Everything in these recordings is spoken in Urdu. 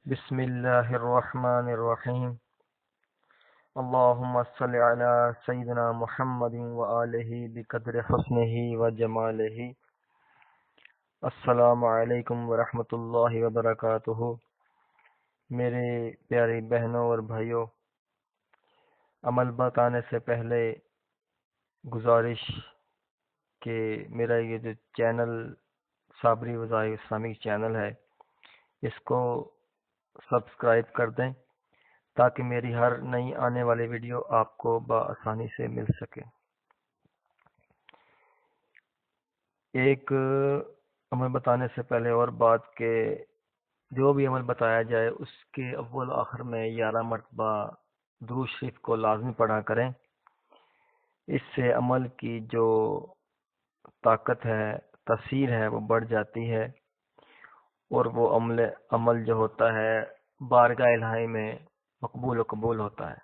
بسم اللہ الرحمن الرحیم اللہم صلی علی سیدنا محمد وآلہ بقدر حسنہ وجمالہ۔ السلام علیکم ورحمۃ اللہ وبرکاتہ۔ میرے پیاری بہنوں اور بھائیوں، عمل بتانے سے پہلے گزارش کہ میرا یہ جو چینل صابری وظائف اسلامک چینل ہے، اس کو سبسکرائب کر دیں تاکہ میری ہر نئی آنے والی ویڈیو آپ کو بآسانی سے مل سکے۔ ایک عمل بتانے سے پہلے اور بات کہ جو بھی عمل بتایا جائے اس کے اول آخر میں 11 مرتبہ درود شریف کو لازمی پڑھا کریں۔ اس سے عمل کی جو طاقت ہے، تاثیر ہے، وہ بڑھ جاتی ہے اور وہ عمل جو ہوتا ہے بارگاہ الہی میں مقبول و قبول ہوتا ہے۔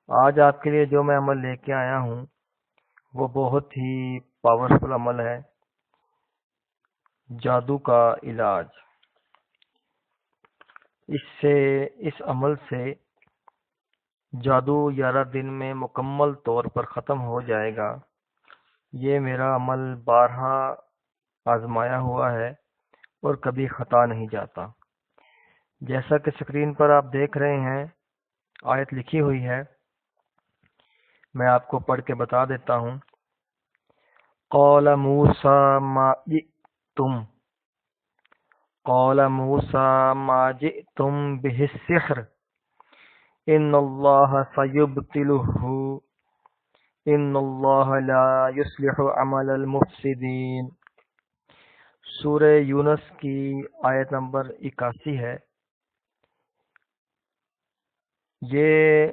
آج آپ کے لیے جو میں عمل لے کے آیا ہوں وہ بہت ہی پاورفل عمل ہے، جادو کا علاج۔ اس عمل سے جادو 11 دن میں مکمل طور پر ختم ہو جائے گا۔ یہ میرا عمل بارہا آزمایا ہوا ہے اور کبھی خطا نہیں جاتا۔ جیسا کہ اسکرین پر آپ دیکھ رہے ہیں، آیت لکھی ہوئی ہے، میں آپ کو پڑھ کے بتا دیتا ہوں۔ قال موسیٰ ما جئتم قال موسیٰ ما جئتم به السحر ان اللہ سیبطلہ ان اللہ لا یصلح عمل المفسدین۔ سورہ یونس کی آیت نمبر 81 ہے۔ یہ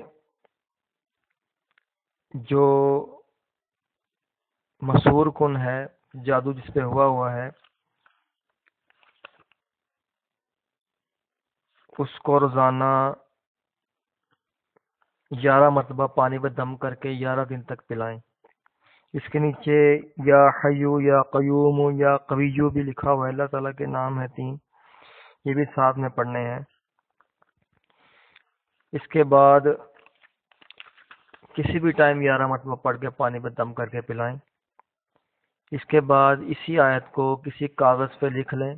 جو مسحور کن ہے، جادو جس پہ ہوا ہے، اس کو روزانہ 11 مرتبہ پانی پہ دم کر کے 11 دن تک پلائیں۔ اس کے نیچے یا حیو یا قیوم یا قویو بھی لکھا ہوا ہے، اللہ تعالیٰ کے نام ہے 3، یہ بھی ساتھ میں پڑھنے ہیں۔ اس کے بعد کسی بھی ٹائم 11 مرتبہ پڑھ کے پانی پہ دم کر کے پلائیں۔ اس کے بعد اسی آیت کو کسی کاغذ پہ لکھ لیں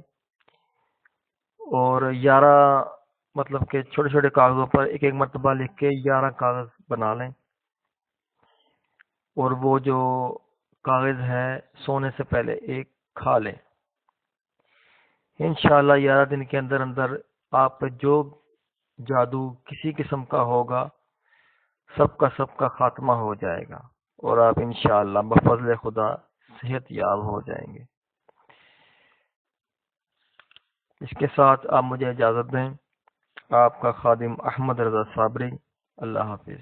اور 11 مطلب کہ چھوٹے چھوٹے کاغذوں پر ایک ایک مرتبہ لکھ کے 11 کاغذ بنا لیں، اور وہ جو کاغذ ہے سونے سے پہلے ایک کھا لیں۔ انشاءاللہ 11 دن کے اندر اندر آپ جو جادو کسی قسم کا ہوگا سب کا خاتمہ ہو جائے گا اور آپ انشاءاللہ بفضل خدا صحت یاب ہو جائیں گے۔ اس کے ساتھ آپ مجھے اجازت دیں۔ آپ کا خادم احمد رضا صابری۔ اللہ حافظ۔